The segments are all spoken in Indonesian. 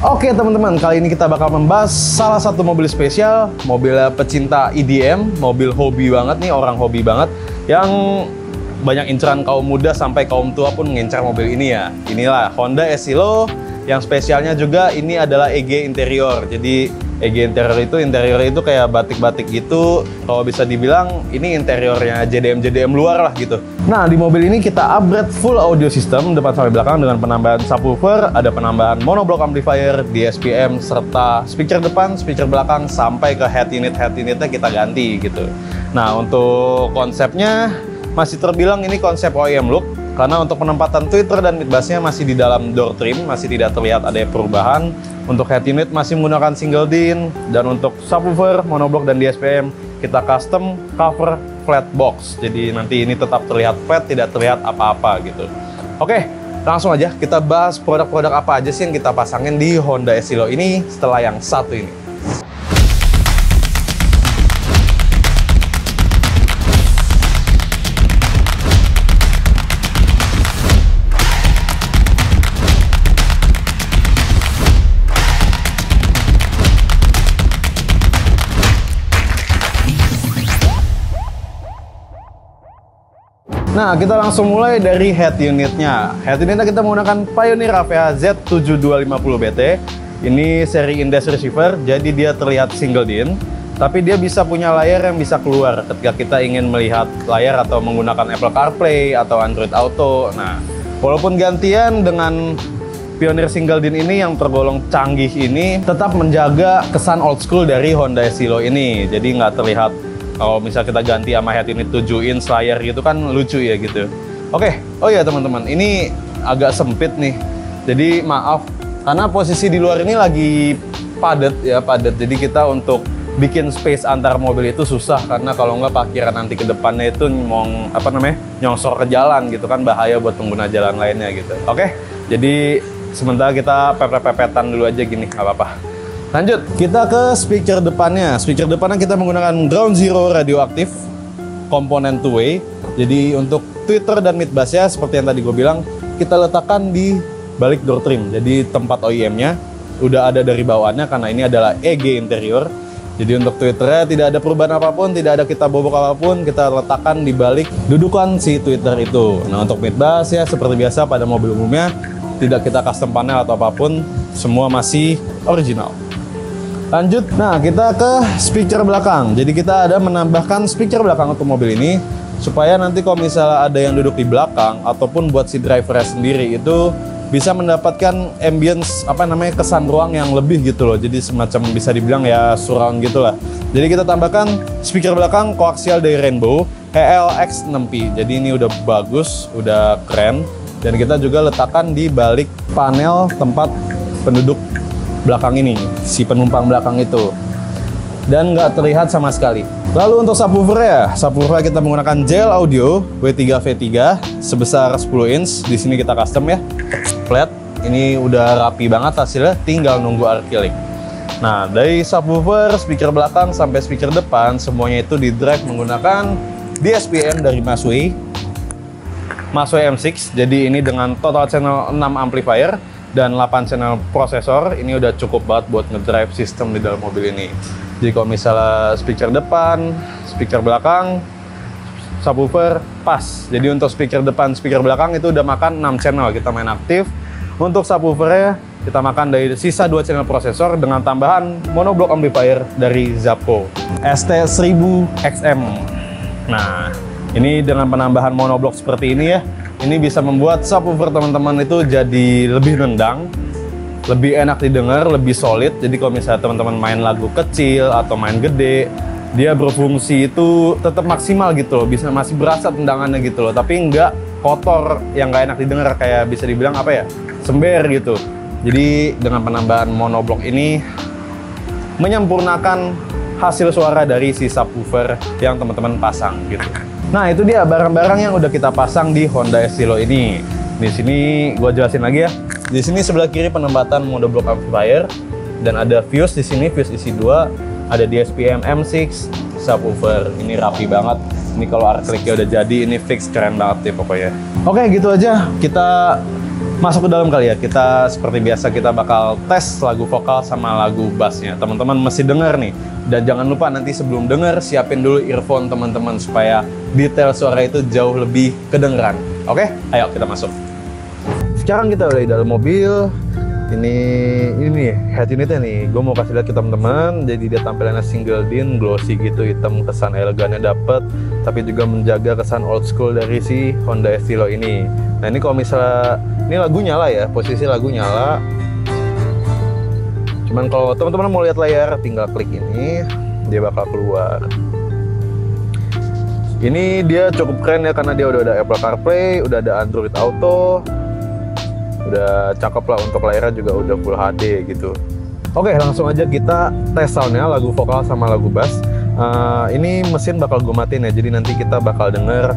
Oke teman-teman, kali ini kita bakal membahas salah satu mobil spesial, mobil pecinta EDM, mobil hobi banget nih, orang hobi banget, yang banyak inceran kaum muda sampai kaum tua pun mengincar mobil ini ya. Inilah Honda Estilo, yang spesialnya juga ini adalah EG interior. Jadi EG interior itu kayak batik-batik gitu. Kalau bisa dibilang ini interiornya JDM luar lah gitu. Nah, di mobil ini kita upgrade full audio system depan sampai belakang dengan penambahan subwoofer, ada penambahan monoblock amplifier, DSPM, serta speaker depan, speaker belakang, sampai ke head unitnya kita ganti gitu. Nah, untuk konsepnya masih terbilang ini konsep OEM look, karena untuk penempatan tweeter dan midbassnya masih di dalam door trim, masih tidak terlihat ada perubahan. Untuk head unit masih menggunakan single DIN, dan untuk subwoofer, monoblock, dan DSPM kita custom cover flat box. Jadi nanti ini tetap terlihat flat, tidak terlihat apa-apa gitu. Oke, langsung aja kita bahas produk-produk apa aja sih yang kita pasangin di Honda Estilo ini setelah yang satu ini. Nah, kita langsung mulai dari head unitnya. Head unitnya kita menggunakan Pioneer AVA Z7250BT. Ini seri index receiver, jadi dia terlihat single DIN, tapi dia bisa punya layar yang bisa keluar ketika kita ingin melihat layar atau menggunakan Apple CarPlay atau Android Auto. Nah, walaupun gantian dengan Pioneer single DIN ini yang tergolong canggih ini, tetap menjaga kesan old school dari Honda Estilo ini. Jadi nggak terlihat, kalau misalnya kita ganti sama head unit 7 inch layar gitu kan lucu ya gitu. Oke, oh ya teman-teman, ini agak sempit nih. Jadi maaf, karena posisi di luar ini lagi padat ya, padat. Jadi kita untuk bikin space antar mobil itu susah, karena kalau nggak parkiran nanti ke depannya itu nyongsor ke jalan gitu kan, bahaya buat pengguna jalan lainnya gitu. Oke, jadi sementara kita pepet-pepetan dulu aja gini, nggak apa-apa. Lanjut, kita ke speaker depannya. Speaker depannya kita menggunakan Ground Zero radioaktif, komponen two-way. Jadi untuk tweeter dan midbassnya seperti yang tadi gue bilang, kita letakkan di balik door trim. Jadi tempat OEM-nya udah ada dari bawaannya, karena ini adalah EG interior. Jadi untuk tweeternya tidak ada perubahan apapun, tidak ada kita bobok apapun, kita letakkan di balik dudukan si tweeter itu. Nah, untuk midbass ya seperti biasa pada mobil umumnya, tidak kita custom panel atau apapun, semua masih original. Lanjut, nah kita ke speaker belakang. Jadi kita ada menambahkan speaker belakang untuk mobil ini, supaya nanti kalau misalnya ada yang duduk di belakang ataupun buat si drivernya sendiri itu bisa mendapatkan ambience kesan ruang yang lebih gitu loh. Jadi semacam bisa dibilang ya surround gitulah. Jadi kita tambahkan speaker belakang koaksial dari Rainbow ELX6P. Jadi ini udah bagus, udah keren, dan kita juga letakkan di balik panel tempat penduduk belakang ini, si penumpang belakang itu, dan nggak terlihat sama sekali. Lalu untuk subwoofer kita menggunakan JL Audio W3V3 sebesar 10 inch. Di sini kita custom ya, flat. Ini udah rapi banget hasilnya, tinggal nunggu acrylic. Nah, dari subwoofer, speaker belakang sampai speaker depan, semuanya itu di drive menggunakan DSPM dari Masway M6. Jadi ini dengan total channel 6 amplifier dan 8 channel prosesor. Ini udah cukup banget buat ngedrive sistem di dalam mobil ini. Jadi kalau misalnya speaker depan, speaker belakang, subwoofer pas. Jadi untuk speaker depan, speaker belakang itu udah makan 6 channel, kita main aktif. Untuk subwoofernya kita makan dari sisa 2 channel prosesor dengan tambahan monoblock amplifier dari Zapco ST1000XM. Nah, ini dengan penambahan monoblock seperti ini ya, ini bisa membuat subwoofer teman-teman itu jadi lebih nendang, lebih enak didengar, lebih solid. Jadi kalau misalnya teman-teman main lagu kecil atau main gede, dia berfungsi itu tetap maksimal gitu loh, bisa masih berasa tendangannya gitu loh, tapi nggak kotor yang nggak enak didengar, kayak bisa dibilang sember gitu. Jadi dengan penambahan monoblock ini menyempurnakan hasil suara dari si subwoofer yang teman-teman pasang gitu. Nah, itu dia barang-barang yang udah kita pasang di Honda Estilo ini. Di sini gua jelasin lagi ya. Di sini sebelah kiri penempatan monoblock amplifier, dan ada fuse di sini, fuse isi 2, ada DSPM M6, subwoofer. Ini rapi banget. Ini kalau acrylicnya udah jadi, ini fix, keren banget deh pokoknya. Oke, gitu aja kita Masuk ke dalam kali ya. Kita seperti biasa kita bakal tes lagu vokal sama lagu bassnya. Teman-teman mesti denger nih. Dan jangan lupa nanti sebelum denger siapin dulu earphone teman-teman supaya detail suara itu jauh lebih kedengeran. Oke? Ayo kita masuk. Sekarang kita udah di dalam mobil. Ini nih head unitnya nih. Gue mau kasih lihat ke teman-teman. Jadi dia tampilannya single din, glossy gitu, hitam, kesan elegannya dapet, tapi juga menjaga kesan old school dari si Honda Estilo ini. Nah ini kalau misalnya ini lagu nyala ya, posisi lagu nyala. Cuman kalau teman-teman mau lihat layar, tinggal klik ini, dia bakal keluar. Ini dia cukup keren ya karena dia udah ada Apple CarPlay, udah ada Android Auto, udah cakep lah, untuk layarnya juga udah Full HD gitu. Oke, langsung aja kita tes soundnya lagu vokal sama lagu bass. Ini mesin bakal gue matiin ya, jadi nanti kita bakal denger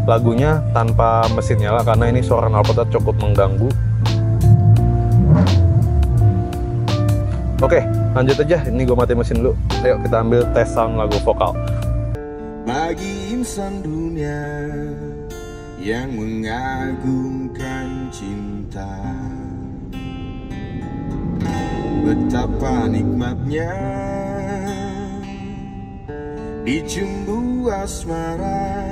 lagunya tanpa mesin nyala karena ini suara knalpotnya cukup mengganggu. Oke, lanjut aja. Ini gue matiin mesin dulu. Ayo kita ambil tes sound lagu vokal. Bagi insan dunia yang mengagungkan cinta, betapa nikmatnya dicumbu asmara,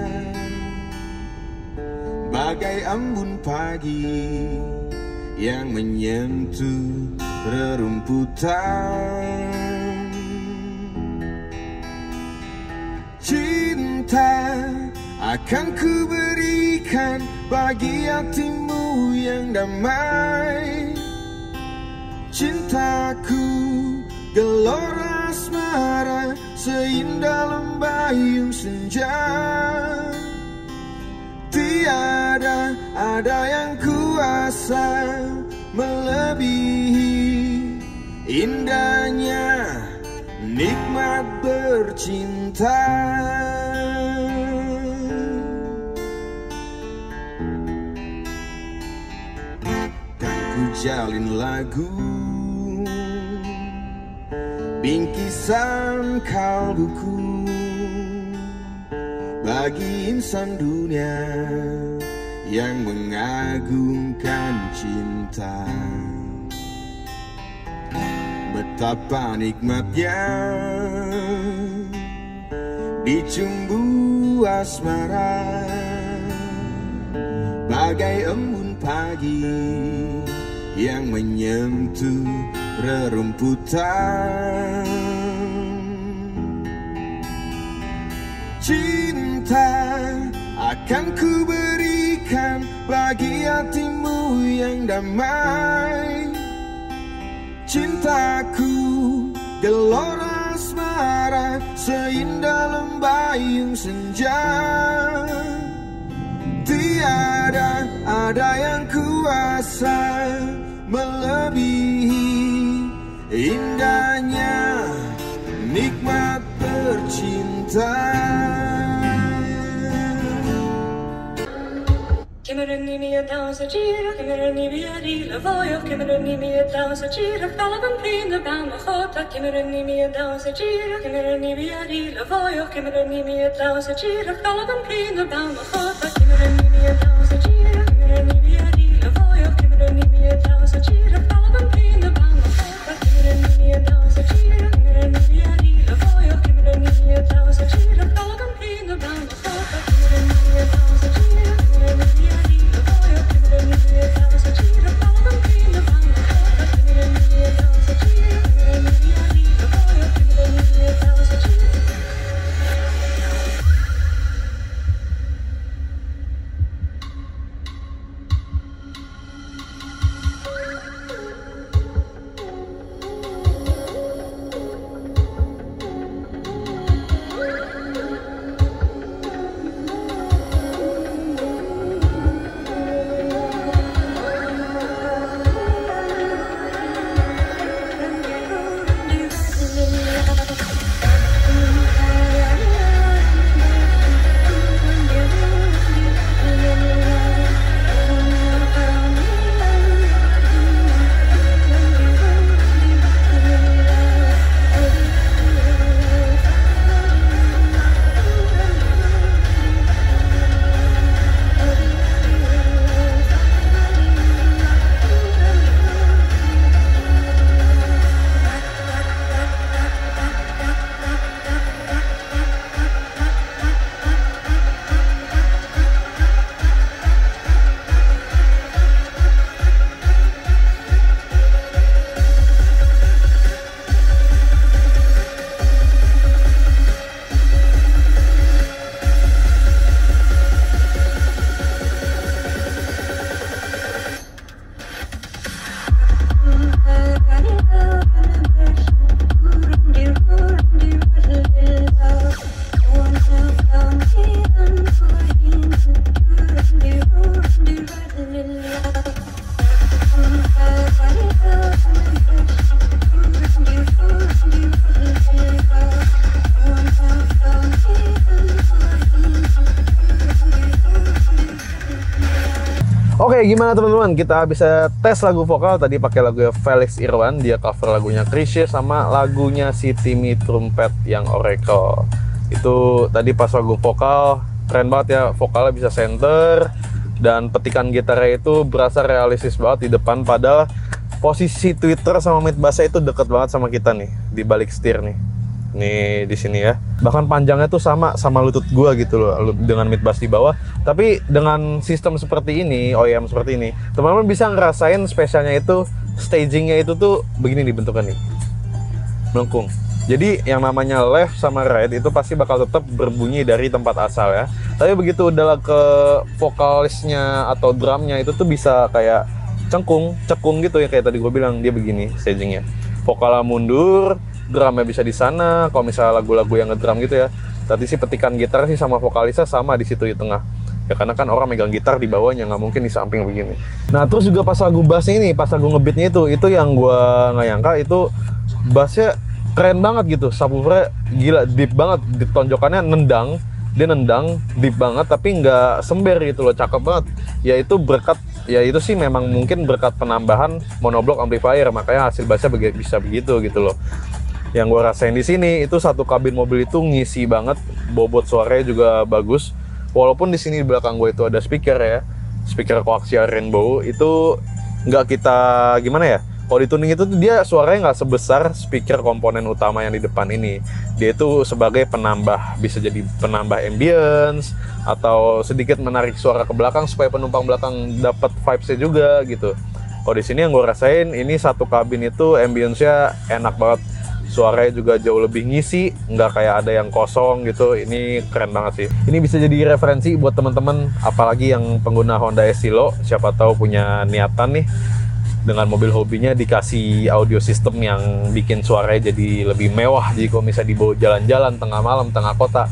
bagai embun pagi yang menyentuh rerumputan. Cinta akan ku berikan bagi hatimu yang damai. Cintaku gelora asmara seindah lembayung senja. Tiada ada yang kuasa melebihi indahnya nikmat bercinta. Dan ku jalin lagu bingkisan kalbuku bagi insan dunia yang mengagungkan cinta. Betapa nikmatnya dicumbu asmara, bagai embun pagi yang menyentuh rerumputan. Cinta akan ku berikan bagi hatimu yang damai. Cintaku gelora asmara seindah lembayung senja. Tiada ada yang kuasa melebihi indahnya nikmat bercinta. Chiameroni mia danza gira, chiameroni via di lavoio, chiameroni mia danza gira, alla bambina bamba jota, chiameroni mia danza gira, chiameroni via di lavoio, chiameroni mia danza gira, alla bambina bamba jota, chiameroni mia danza gira, chiameroni via di lavoio, chiameroni mia danza gira, alla bambina bamba jota, chiameroni mia danza gira, chiameroni via di lavoio, chiameroni mia danza gira, alla bambina bamba jota, chiameroni mia danza gira, chiameroni via gimana teman-teman? Kita bisa tes lagu vokal tadi pakai lagu Felix Irwan, dia cover lagunya Chrisye sama lagunya si Timmy Trumpet yang Oracle. Itu tadi pas lagu vokal keren banget ya, vokalnya bisa center dan petikan gitarnya itu berasa realistis banget di depan, padahal posisi tweeter sama mid bassnya itu deket banget sama kita nih di balik setir nih. Nih di sini ya, bahkan panjangnya tuh sama lutut gua gitu loh dengan mid bass di bawah. Tapi dengan sistem seperti ini, OEM seperti ini, teman-teman bisa ngerasain spesialnya itu stagingnya itu tuh begini dibentukkan nih, melengkung. Jadi yang namanya left sama right itu pasti bakal tetap berbunyi dari tempat asal ya. Tapi begitu udah ke vokalisnya atau drumnya itu tuh bisa kayak cekung gitu ya, kayak tadi gue bilang dia begini stagingnya. Vokalnya mundur, drumnya bisa di sana. Kalau misalnya lagu-lagu yang ngedrum gitu ya, tadi sih petikan gitar sih sama vokalisnya sama di situ di tengah. Ya karena kan orang megang gitar di bawahnya, nggak mungkin di samping begini. Nah terus juga pas lagu bassnya ini, pas lagu ngebeatnya itu yang gue nggak nyangka itu bassnya keren banget gitu. Subwoofernya gila deep banget, ditonjokannya nendang, dia nendang deep banget tapi nggak sember gitu loh, cakep banget. Ya itu berkat, ya itu sih memang mungkin berkat penambahan monoblock amplifier, makanya hasil bassnya bisa begitu gitu loh. Yang gue rasain di sini itu satu kabin mobil itu ngisi banget, bobot suaranya juga bagus. Walaupun di sini di belakang gue itu ada speaker ya, speaker koaksial Rainbow itu nggak kita gimana ya, kalau di tuning itu dia suaranya nggak sebesar speaker komponen utama yang di depan ini. Dia itu sebagai penambah, bisa jadi penambah ambience atau sedikit menarik suara ke belakang supaya penumpang belakang dapat vibes-nya juga gitu. Kalau di sini yang gue rasain ini satu kabin itu ambience-nya enak banget. Suaranya juga jauh lebih ngisi, nggak kayak ada yang kosong gitu. Ini keren banget sih. Ini bisa jadi referensi buat teman-teman, apalagi yang pengguna Honda Estilo, siapa tahu punya niatan nih dengan mobil hobinya dikasih audio system yang bikin suaranya jadi lebih mewah. Jadi kalau misalnya dibawa jalan-jalan tengah malam, tengah kota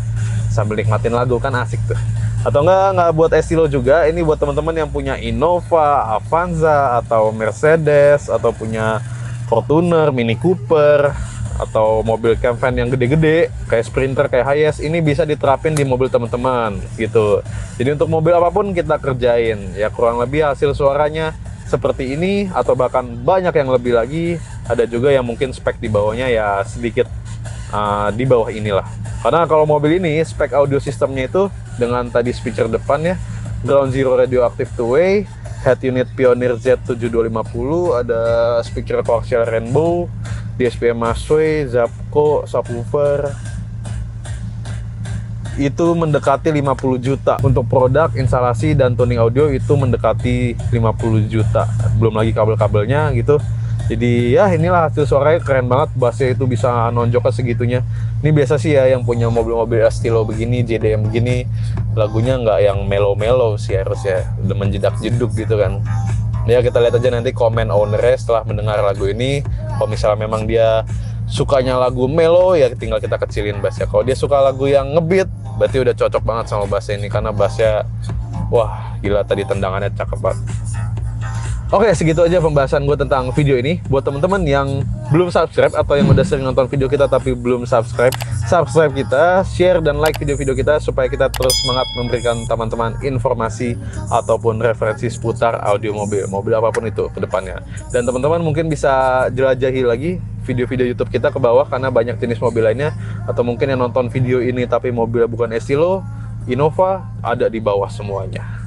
sambil nikmatin lagu kan asik tuh. Atau nggak buat Estilo juga, ini buat teman-teman yang punya Innova, Avanza, atau Mercedes, atau punya Fortuner, Mini Cooper, atau mobil camp van yang gede-gede kayak Sprinter, kayak Hiace, ini bisa diterapin di mobil teman-teman gitu. Jadi untuk mobil apapun kita kerjain ya, kurang lebih hasil suaranya seperti ini atau bahkan banyak yang lebih lagi. Ada juga yang mungkin spek di bawahnya ya sedikit di bawah inilah. Karena kalau mobil ini spek audio sistemnya itu dengan tadi speaker depannya, Ground Zero Radioactive Two-Way, head unit Pioneer Z7250, ada speaker koaksial Rainbow, DSP Masway, Zapco, subwoofer, itu mendekati 50 juta. Untuk produk, instalasi, dan tuning audio itu mendekati 50 juta. Belum lagi kabel-kabelnya gitu. Jadi ya inilah hasil suaranya keren banget. Bassnya itu bisa nonjok ke segitunya. Ini biasa sih ya yang punya mobil-mobil Estilo begini, JDM begini, lagunya nggak yang mellow-mellow sih harusnya. Udah menjedak-jeduk gitu kan. Ya kita lihat aja nanti komen ownernya setelah mendengar lagu ini. Kalau misalnya memang dia sukanya lagu mellow ya tinggal kita kecilin bassnya. Kalau dia suka lagu yang ngebeat berarti udah cocok banget sama bassnya ini, karena bassnya wah gila, tadi tendangannya cakep banget. Oke, segitu aja pembahasan gue tentang video ini. Buat teman-teman yang belum subscribe atau yang udah sering nonton video kita tapi belum subscribe kita, share dan like video-video kita supaya kita terus semangat memberikan teman-teman informasi ataupun referensi seputar audio mobil apapun itu ke depannya. Dan teman-teman mungkin bisa jelajahi lagi video-video YouTube kita ke bawah, karena banyak jenis mobil lainnya. Atau mungkin yang nonton video ini tapi mobilnya bukan Estilo, Innova, ada di bawah semuanya.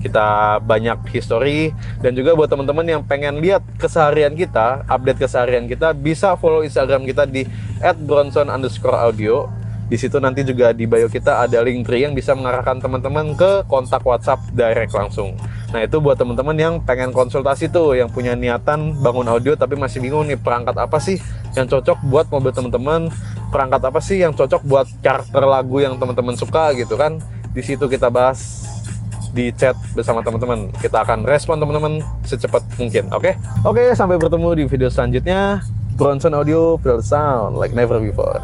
Kita banyak history. Dan juga buat teman-teman yang pengen lihat keseharian kita, update keseharian kita, bisa follow Instagram kita di @bronson_audio. Di situ nanti juga di bio kita ada link tree yang bisa mengarahkan teman-teman ke kontak WhatsApp direct langsung. Nah itu buat teman-teman yang pengen konsultasi tuh, yang punya niatan bangun audio tapi masih bingung nih perangkat apa sih yang cocok buat mobil teman-teman, perangkat apa sih yang cocok buat karakter lagu yang teman-teman suka gitu kan. Di situ kita bahas di chat bersama teman-teman. Kita akan respon teman-teman secepat mungkin. Oke, sampai bertemu di video selanjutnya. Bronson Audio, feel sound like never before.